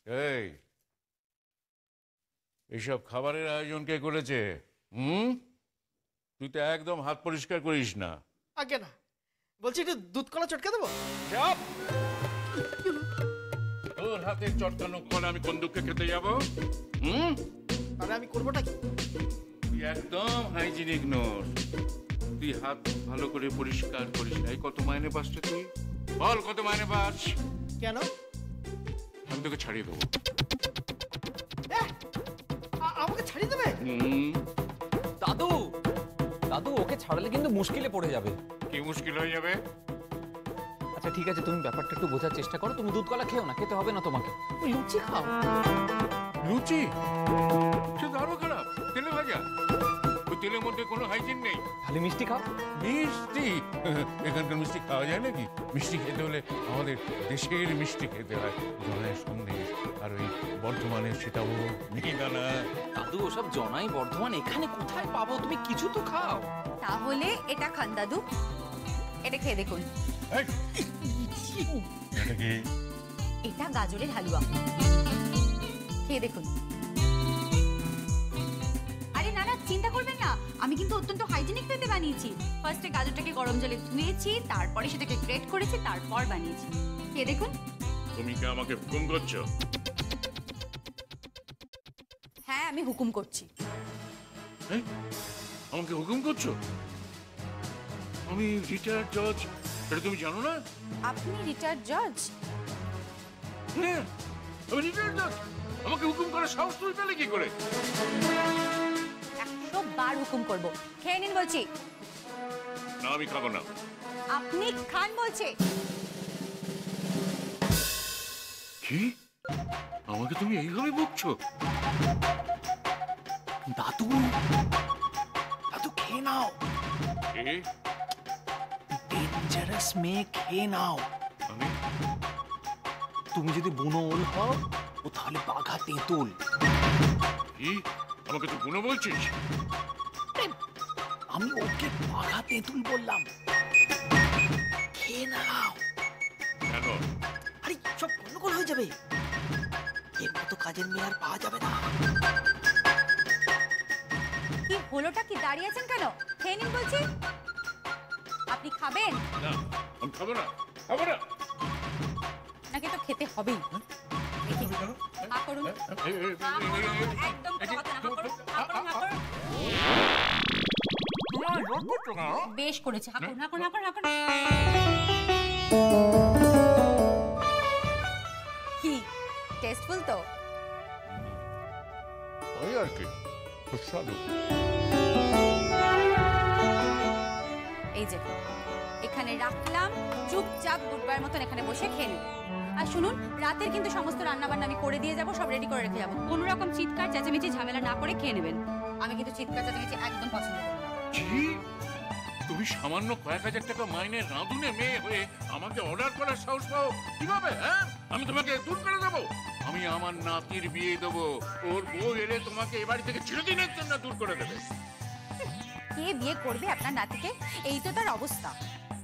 এই এইসব খাবারের আয়োজন কে করেছে? তুই তো একদম হাত পরিষ্কার করিস না। আগে না, বলছি একটু দুধ কলা চটকে দেবো। তোর হাতে চটকানো কলা আমি কোন দুঃখে খেতে যাবো? তাহলে আমি করবোটা কি? তুই একদম হাইজিনিক নোস। তুই হাত ভালো করে পরিষ্কার করিস না। কত মাইনে পাস তুই? বল কত মাইনে পাস? কেন? আমি তোকে ছাড়িয়ে দেবো। আমাকে ছাড়িয়ে দেবে? দাদু দাদু ওকে ছাড়লে কিন্তু মুশকিলে পড়ে যাবে। কি মুশকিল হয়ে যাবে? আচ্ছা ঠিক আছে, তুমি ব্যাপারটা একটু বোঝার চেষ্টা করো। তুমি দুধ কলা খেও না, খেতে হবে না তোমাকে। লুচি খাও। লুচি? সে তো আরো খারাপ, তেলে ভাজা। ওই তেলের মধ্যে কোনো হাইজিন নেই। খালি মিষ্টি খাও। মিষ্টি? এখানকার মিষ্টি খাওয়া যায় নাকি? মিষ্টি খেতে হলে আমাদের দেশের মিষ্টি খেতে হয়। জনের সন্দেশ, আর ওই বর্ধমানের সেটাও মিহিদানা। দাদু ওসব জনাই বর্ধমান এখানে কোথায় পাবো? তুমি কিছু তো খাও। তাহলে এটা খান দাদু, এটা খেয়ে দেখুন। এটা গাজরের হালুয়া, খেয়ে দেখুন। আরে না না, চিন্তা করবেন না, আমি কিন্তু অত্যন্ত হাইজিনিক ওয়েতে বানিয়েছি। ফার্স্টে গাজরটাকে গরম জলে ধুয়েছি, তারপরে সেটাকে গ্রেট করেছি, তারপর বানিয়েছি। খেয়ে দেখুন। তুমি কি আমাকে হুকুম করছো? হ্যাঁ, আমি হুকুম করছি। আমাকে হুকুম করছো? আমি রিটায়ার্ড জজ, এটা তুমি জানো না? আপনি রিটায়ার্ড জজ? হ্যাঁ, আমি রিটায়ার্ড জজ। আমাকে হুকুম করার সাহস তুমি পেলে কি করে? 100 বার হুকুম করব। খেয়ে নিন বলছি। না, আমি খাবো না। আপনি খান বলছে। কি? আমাকে তুমি এইভাবে বকছো? দাদু দাদু খেয়ে নাও। ডেঞ্জারাস মেয়ে, খেয়ে নাও। আমি? তুমি যদি বুনো ওল হও, ও তাহলে বাঘা তেঁতুল। কি? আমাকে তুই বুনো বলছিস? আমি ওকে বাঘা তেঁতুল বললাম। খেয়ে নাও। কেন? আরে সব গন্ডগোল হয়ে যাবে। এর মতো কাজের মেয়ে আর পাওয়া যাবে না। কি হলোটা কি? দাঁড়িয়ে আছেন কেন? খেয়ে নিন বলছি। আপনি খাবেন? না, আমি খাবো না, খাবো না। নাকি তো খেতে হবেই। হা করুন। একদম কথা না, হা করুন, হা করুন, হা করুন। বেশ করেছে, হা করুন, হা করুন, হা করুন, হা করুন। কি টেস্টফুল তো? ওই আর কি, সুস্বাদু। এই যে এখানে রাখলাম, চুপচাপ গুডবার মতন এখানে বসে খেয়ে নিন। আর শুনুন, রাতের কিন্তু সমস্ত রান্না বান্না আমি করে দিয়ে যাবো, সব রেডি করে রেখে যাবো। কোনো রকম চিৎকার চেঁচামেচি ঝামেলা না করে খেয়ে নেবেন। আমি কিন্তু চিৎকার চেঁচামেচি একদম পছন্দ করি না। কি? তুমি সামান্য কয়েক হাজার টাকা মাইনে রাঁধুনে মেয়ে হয়ে আমাকে অর্ডার করার সাহস পাও কিভাবে? হ্যাঁ, আমি তোমাকে দূর করে দেবো। আমি আমার নাতির বিয়ে দেবো, ওর বউ এলে তোমাকে এ বাড়ি থেকে চিরদিনের জন্য দূর করে দেবে। কে বিয়ে করবে আপনার নাতিকে? এই তো তার অবস্থা।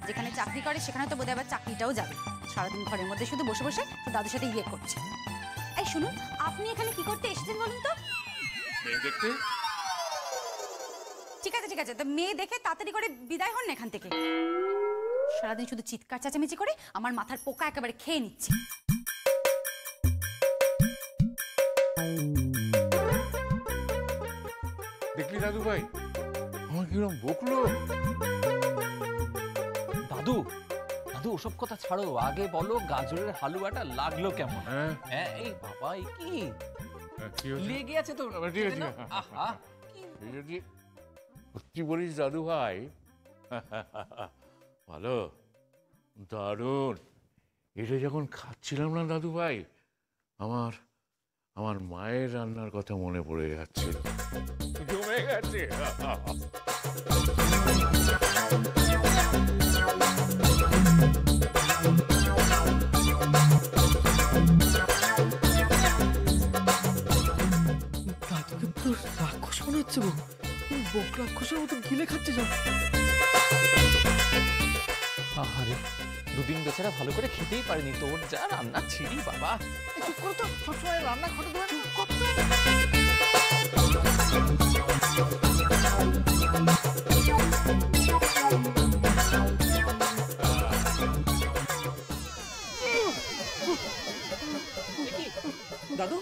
যেখানে চাকরি করে সেখানে তো বোধহয় আবার চাকরিটাও যাবে। সারাদিন ঘরের মধ্যে শুধু বসে বসে দাদুর সাথে ইয়ে করছে। এই শুনুন, আপনি এখানে কি করতে এসেছেন বলুন তো? মেয়ে দেখতে। ঠিক আছে ঠিক আছে, তো মেয়ে দেখে তাড়াতাড়ি করে বিদায় হন না এখান থেকে। সারাদিন শুধু চিৎকার চেঁচামেচি করে আমার মাথার পোকা একেবারে খেয়ে নিচ্ছে। দেখলি দাদু ভাই আমার কিরম বকলো? দাদু দাদু ওসব কথা ছাড়ো, আগে বলো গাজরের হালুয়াটা লাগলো কেমন? হ্যাঁ এই বাবা, এই কি লেগে আছে তো? ঠিক আছে, আহা যদি সত্যি বলিস দাদু ভাই, ভালো, দারুণ। এটা যখন খাচ্ছিলাম না দাদু ভাই, আমার মায়ের রান্নার কথা মনে পড়ে যাচ্ছে। জমে গেছে। দাদুকে পুরো রাক্ষস মনে হচ্ছে গো। বক রাক্ষসের মতো গিলে খাচ্ছে সব। আহারে দুদিন বেচারা ভালো করে খেতেই পারেনি, তোর যা রান্না ছিড়ি বাবা। চুপ করো তো, সবসময় রান্না ঘটে দেবে। চুপ কর তো। দাদু,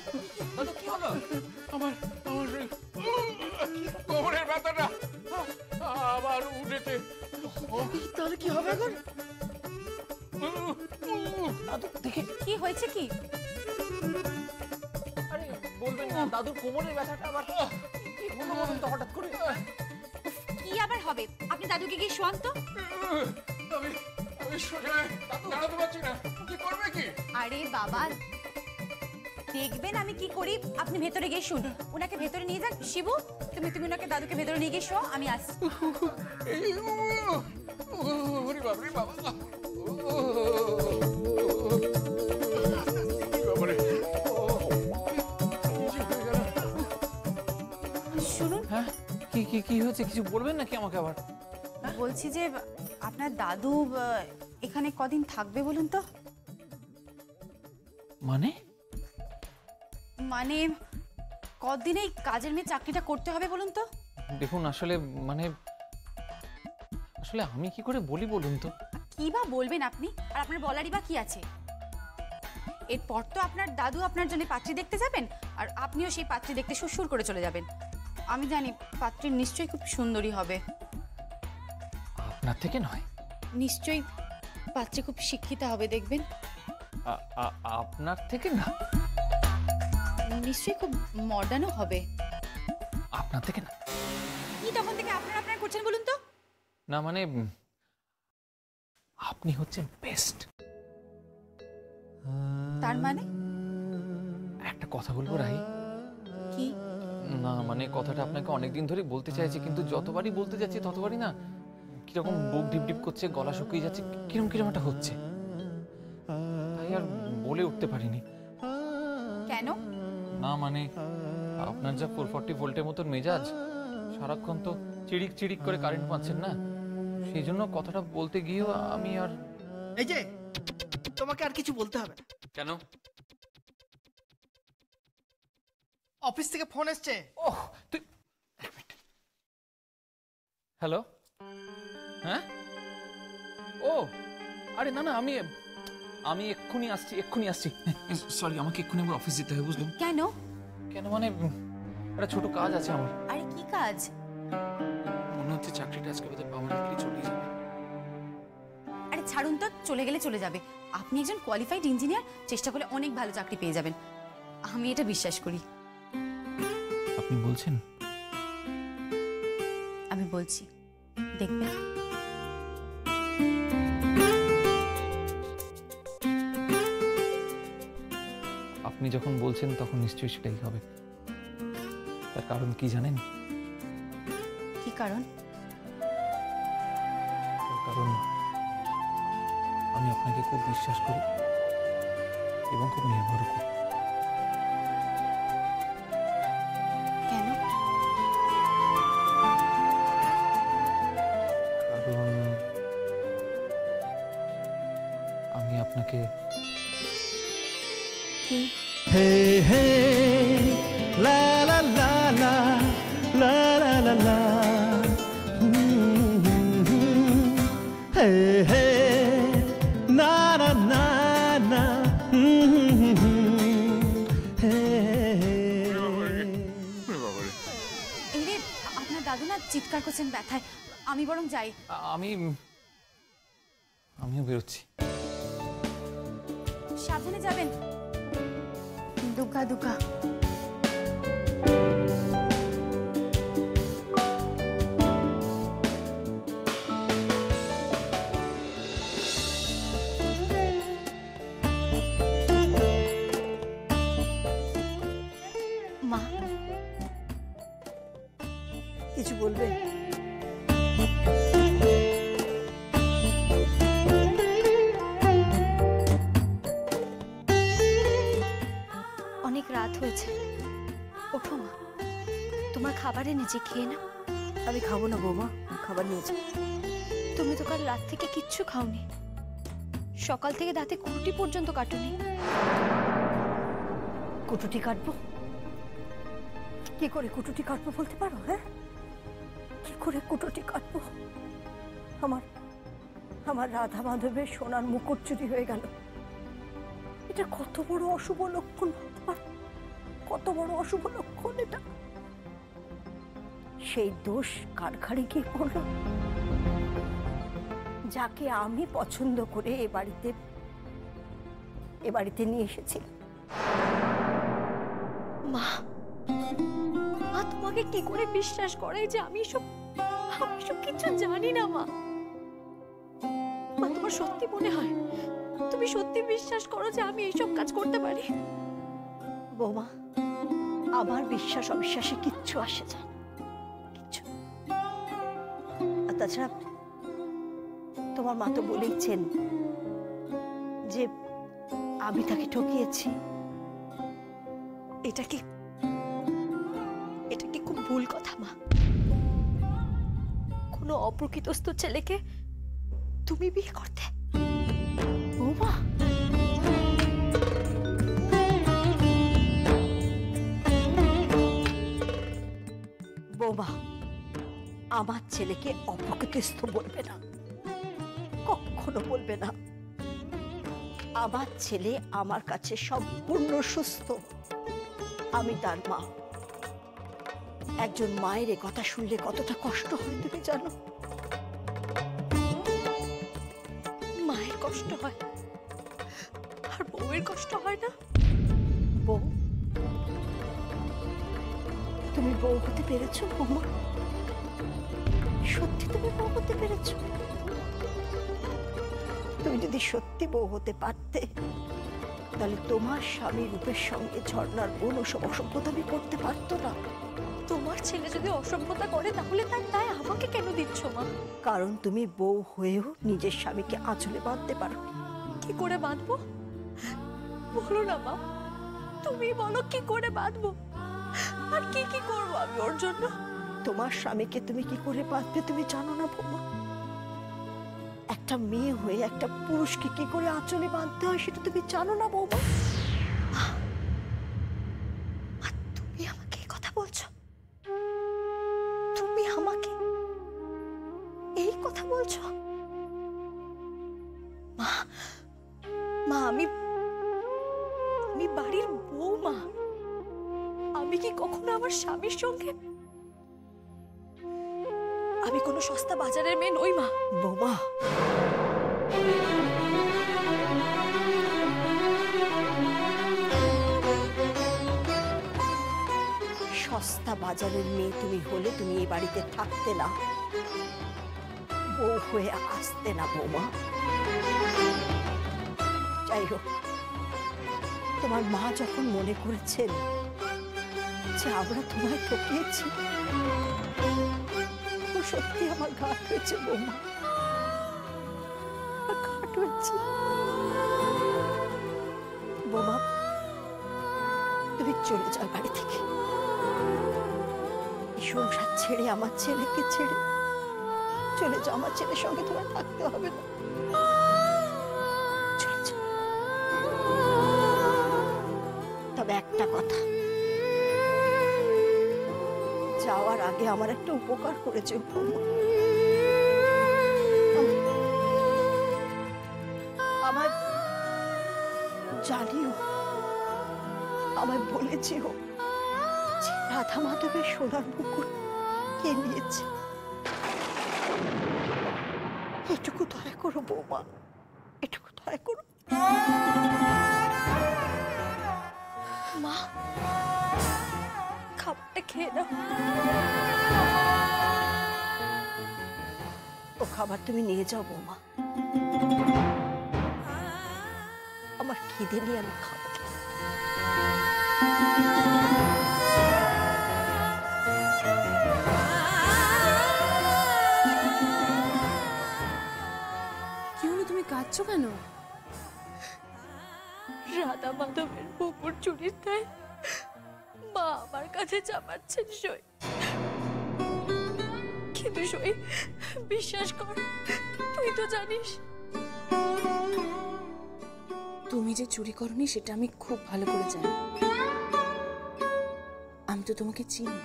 দাদু কি হলো? আমার সেই কোমরের ব্যথাটা আবার উঠেছে। তাহলে কি হবে এখন? দাদু দেখে, কি হয়েছে কি? আরে বলবেন না, দাদুর কোমরের ব্যথাটা আবার কি হলো বলুন তো হঠাৎ করে? কি আবার হবে? আপনি দাদুকে গিয়ে শোয়ান তো। আমি সোজা দাঁড়াতে পারছি না, কি করবে কি? আরে বাবা, দেখবেন আমি কি করি। আপনি ভেতরে গিয়ে শুন, ওনাকে ভেতরে নিয়ে যান। শিবু, তুমি ওনাকে দাদুকে ভেতরে নিয়ে গিয়ে শো, আমি আসছি। ওরে বাবা রে বাবা, শুনুন, হ্যাঁ, কি কি কি হয়েছে? কিছু বলবেন নাকি আমাকে আবার? বলছি যে আপনার দাদু এখানে কদিন থাকবে বলুন তো? মানে মানে কদিন এই কাজের মেয়ে চাকরিটা করতে হবে বলুন তো? দেখুন, আসলে মানে আসলে আমি কি করে বলি বলুন তো? কি বা বলবেন আপনি, আর আপনার বলারই বা কি আছে? এরপর তো আপনার দাদু আপনার জন্য পাত্রী দেখতে যাবেন, আর আপনিও সেই পাত্রী দেখতে সুরসুর করে চলে যাবেন। আমি জানি পাত্রী নিশ্চয়ই খুব সুন্দরী হবে। আপনার থেকে নয়, নিশ্চয়ই পাত্রী খুব শিক্ষিতা হবে, দেখবেন। আপনার থেকে না, নিশ্চয়ই খুব মডার্নও হবে। আপনার থেকে না। কি তখন থেকে আপনার আপনার করছেন বলুন তো? না মানে আপনি হচ্ছেন বেস্ট। তার মানে একটা কথা বলবো রাহি? কি? না মানে কথাটা আপনাকে অনেকদিন ধরে বলতে চাইছি, কিন্তু যতবারই বলতে যাচ্ছি ততবারই না কিরকম বুক ঢিপ ঢিপ করছে, গলা শুকিয়ে যাচ্ছে, কিরম কিরম একটা হচ্ছে, তাই আর বলে উঠতে পারিনি। কেন? না মানে আপনার যা 440 ভোল্টের মতন মেজাজ, সারাক্ষণ তো চিড়িক চিড়িক করে কারেন্ট পাচ্ছেন না, সেই জন্য কথাটা বলতে গিয়েও আমি আর। এই যে, তোমাকে আর কিছু বলতে হবে না। কেন? অফিস থেকে ফোন এসছে। ওহ, তুই হ্যালো, হ্যাঁ, ও আরে না না, আমি এক্ষুনি আসছি। সরি, আমাকে এক্ষুনি আমার অফিস যেতে হবে, বুঝলাম। কেন? কেন মানে একটা ছোট কাজ আছে আমার। আরে কি কাজ? মনে হচ্ছে চাকরিটা আজকে বোধহয় পার্মানেন্টলি চলে যাবে। আরে ছাড়ুন তো, চলে গেলে চলে যাবে। আপনি একজন কোয়ালিফাইড ইঞ্জিনিয়ার, চেষ্টা করলে অনেক ভালো চাকরি পেয়ে যাবেন, আমি এটা বিশ্বাস করি। আপনি বলছেন? আমি বলছি, দেখবেন। আপনি যখন বলছেন তখন নিশ্চয়ই সেটাই হবে। তার কারণ কি জানেন? কি কারণ? তার কারণ আমি আপনাকে খুব বিশ্বাস করি এবং খুব নির্ভর করি। কেন? কারণ আমি আপনাকে। কি? Hey, hey, la la la la, la la la la. Mm-hmm. Hey, hey, na na na na. Mm-hmm. Hey, hey. এই রে, আপনার দাদু না চিৎকার করছেন ব্যথায়, আমি বরং যাই। আমিও বেরোচ্ছি। সাবধানে যাবেন। দুগ্গা দুগ্গা। মা, কিছু বলবে? অনেক রাত হয়েছে, ওঠো মা, তোমার খাবার এনেছি, খেয়ে না। আমি খাবো না বৌমা, খাবার নিয়েছি। তুমি তো কাল রাত থেকে কিচ্ছু খাওনি। সকাল থেকে দাঁতে কুটি পর্যন্ত কাটুনি। কুটুটি কাটবো? কি করে কুটুটি কাটবো বলতে পারো? হ্যাঁ, কি করে কুটুটি কাটবো? আমার আমার রাধা মাধবের সোনার মুকুট চুরি হয়ে গেল। এটা কত বড় অশুভ লক্ষণ বলতে পারো? কত বড় অশুভ লক্ষণ এটা। সেই দোষ কার ঘাড়ে গিয়ে পড়ল? যাকে আমি পছন্দ করে এ বাড়িতে নিয়ে এসেছিলাম। মা, মা তোমাকে কি করে বিশ্বাস করাই যে আমি সব কিছু জানি না? মা, মা তোমার সত্যি মনে হয়, তুমি সত্যি বিশ্বাস করো যে আমি এইসব কাজ করতে পারি? বৌমা, আমার বিশ্বাস অবিশ্বাসে কিচ্ছু আসে যায় না, কিচ্ছু। আর তাছাড়া তোমার মা তো বলেইছেন যে আমি তাকে ঠকিয়েছি। এটা কি খুব ভুল কথা মা। কোনো অপ্রকৃতস্থ ছেলেকে তুমি বিয়ে করতে? বৌমা, বৌমা, আমার ছেলেকে অপ্রকৃতস্থ বলবে না, কখনো বলবে না। আমার ছেলে আমার কাছে সম্পূর্ণ সুস্থ। আমি তার মা। একজন মায়ের এ কথা শুনলে কতটা কষ্ট হয় তুমি জানো? মায়ের কষ্ট হয়, আর বউয়ের কষ্ট হয় না? বউ, তুমি বউ হতে পেরেছো বৌমা? সত্যি তুমি বউ হতে পেরেছো? তুমি যদি সত্যি বউ হতে পারতে, তাহলে তোমার স্বামী রূপের সঙ্গে ঝর্ণার বোন ওসব অসভ্যতামি করতে পারতো না। তোমার ছেলে যদি অসভ্যতা করে তাহলে তার দায় আমাকে কেন দিচ্ছ মা? কারণ তুমি বউ হয়েও নিজের স্বামীকে আঁচলে বাঁধতে পারো। কি করে বাঁধবো বলো না মা, তুমি বলো কি করে বাঁধবো? আর কি কি করবো আমি ওর জন্য? তোমার স্বামীকে তুমি কি করে বাঁধবে তুমি জানো না বৌমা? একটা মেয়ে হয়ে একটা পুরুষকে কি করে আঁচলে বাঁধতে হয় সেটা তুমি জানো না বৌমা? আর তুমি আমাকে এই কথা বলছো? তুমি আমাকে এই কথা বলছো? মা, মা, আমি বাড়ির বউমা। আমি কি কখনো আমার স্বামীর সঙ্গে? আমি কোনো সস্তা বাজারের মেয়ে নই মা। বৌমা, সস্তা বাজারের মেয়ে তুমি হলে তুমি এই বাড়িতে থাকতে না, বউ হয়ে আসতে না বৌমা। যাই হোক, তোমার মা যখন মনে করেছেন যে আমরা তোমায় ঠকিয়েছি, সত্যি আমার ঘাট হয়েছে বৌমা, ঘাট হয়েছে। বৌমা, তুমি চলে যাও বাড়ি থেকে। সংসার ছেড়ে, আমার ছেলেকে ছেড়ে চলে যাও। আমার ছেলের সঙ্গে তোমায় থাকতে হবে না। চলে যাও। তবে একটা কথা, যাওয়ার আগে আমার একটা উপকার করেছে বৌমা। আমার জানিও, আমায় বলেছিও যে রাধা মাধবের সোনার মুকুট কে নিয়েছে। এটুকু দয়া করো বৌমা, এটুকু দয়া করো। মা, খাবারটা খেয়ে নাও। ও খাবার তুমি নিয়ে যাও বৌমা, আমার খিদে নিয়ে আমি খাবো। কি হলো, তুমি কাঁদছো কেন? রাধা মাধবের মুকুট চুরির দায় মা আমার কাছে চাপাচ্ছেন সই। কিন্তু সই, বিশ্বাস কর, তুই তো জানিস তুমি যে চুরি করনি সেটা আমি খুব ভালো করে জানি। আমি তো তোমাকে চিনি।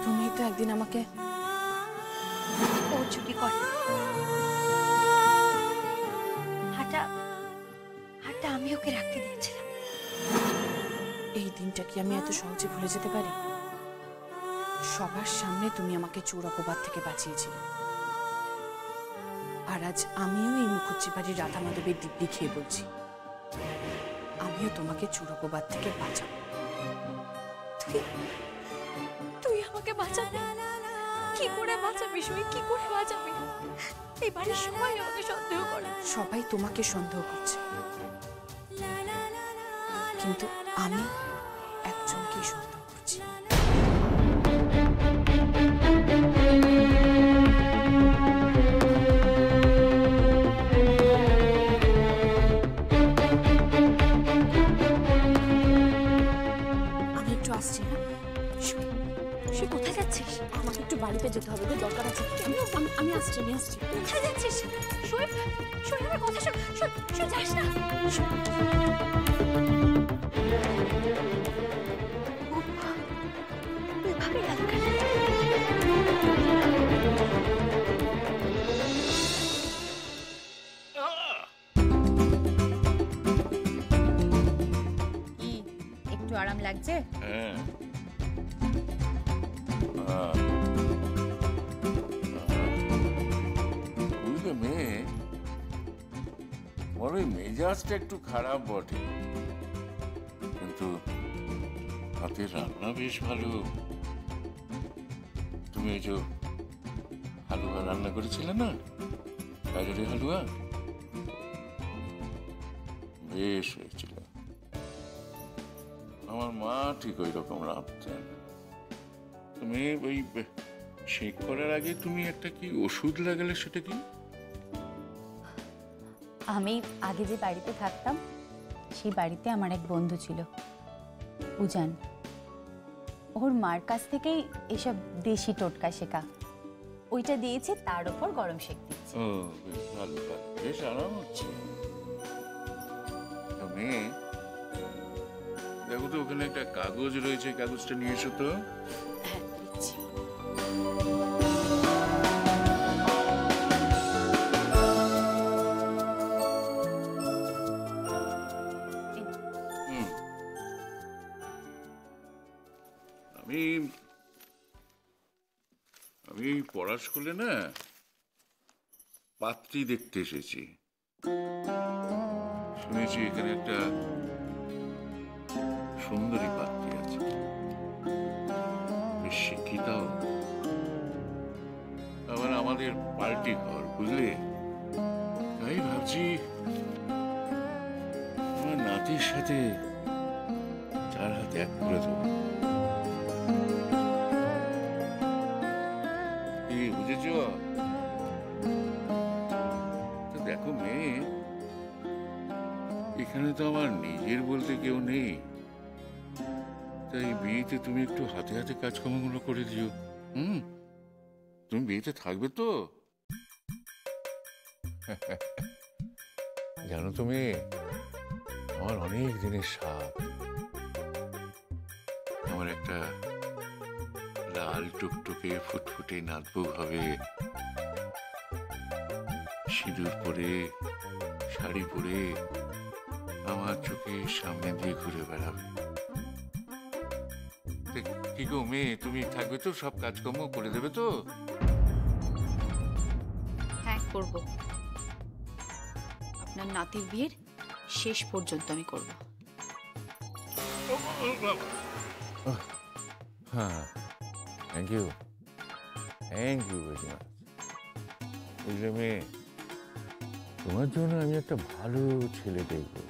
তুমি তো একদিন আমাকে ও চুরি করে। হাটা হাটা আমি ওকে রাখতে দিয়েছিলাম। এই দিনটা কি আমি এত সহজে ভুলে যেতে পারি? সবার সামনে তুমি আমাকে চোর অপবাদ থেকে বাঁচিয়েছিলে, আর আজ আমিও এই মুখুজ্জি বাড়ির রাধা মাধবের দিব্যি খেয়ে বলছি আমিও তোমাকে চোর অপবাদ থেকে বাঁচাবো। তুই আমাকে বাঁচাবি? কি করে বাঁচাবি সুই? কি করে বাঁচাবি? এই বাড়ির সবাই আমাকে সন্দেহ করে। সবাই তোমাকে সন্দেহ করছে, কিন্তু আমি একজনকেই সন্দেহ করছি। আমি একটু আসছি। সুই কোথায় যাচ্ছিস? আমাকে একটু বাড়িতে যেতে হবে, দরকার আছে। আমি আসছি। কোথায় যাচ্ছিস? সুই সুই আমার কথা শোন। সুই সুই যাস না। এভাবে গেল কেন? কি একটু আরাম লাগছে? হ্যাঁ। বুঝলে মেয়ে, তোমার ওই মেজাজটা একটু খারাপ বটে, কিন্তু হাতের রান্না বেশ ভালো। তুমি ওই যে হালুয়া রান্না করেছিলে না, গাজরের হালুয়া, বেশ হয়েছিল। আমার মা ঠিক ওই রকম রাঁধতেন। তুমি ওই শেক করার আগে তুমি একটা কি ওষুধ লাগালে, সেটা কি? আমি আগে যে বাড়িতে থাকতাম সেই বাড়িতে আমার এক বন্ধু ছিল, উজান। ওর মার কাছ থেকেই এসব দেশি টোটকা শেখা। ওইটা দিয়েছে, তার উপর গরম শেক দিয়েছে। ও বেশ ভালো ভালো, বেশ আরাম হচ্ছে। মেয়ে দেখো তো, ওখানে একটা কাগজ রয়েছে, কাগজটা নিয়ে এসো তো। হ্যাঁ, দিচ্ছি। হুম। আমি পড়া স্কুলে না পাত্রী দেখতে এসেছি। শুনেছি এখানে একটা সুন্দরী পাত্রী আছে, বেশ শিক্ষিতাও, আবার আমাদের পার্টি ঘর, বুঝলে? তাই ভাবছি আমার নাতির সাথে চার হাত এক করে দেবো। কি বুঝেছ? তো দেখো মেয়ে, এখানে তো আমার নিজের বলতে কেউ নেই, তাই বিয়েতে তুমি একটু হাতে হাতে কাজকর্মগুলো করে দিও। তুমি বিয়েতে থাকবে তো? জানো তুমি, আমার অনেক দিনের শখ, আমার একটা লাল টুকটুকে ফুটফুটে নাতবু হবে, সিঁদুর পরে, শাড়ি পরে আমার চোখের সামনে দিয়ে ঘুরে বেড়াবে। কি গো মেয়ে, তুমি থাকবে তো? সব কাজকর্ম করে দেবে তো? হ্যাঁ, করব। আপনার নাতির বিয়ের শেষ পর্যন্ত আমি করব। হ্যাঁ, থ্যাংক ইউ ভেরি মাচ। বুঝলে মেয়ে, তোমার জন্য আমি একটা ভালো ছেলে দেখবো।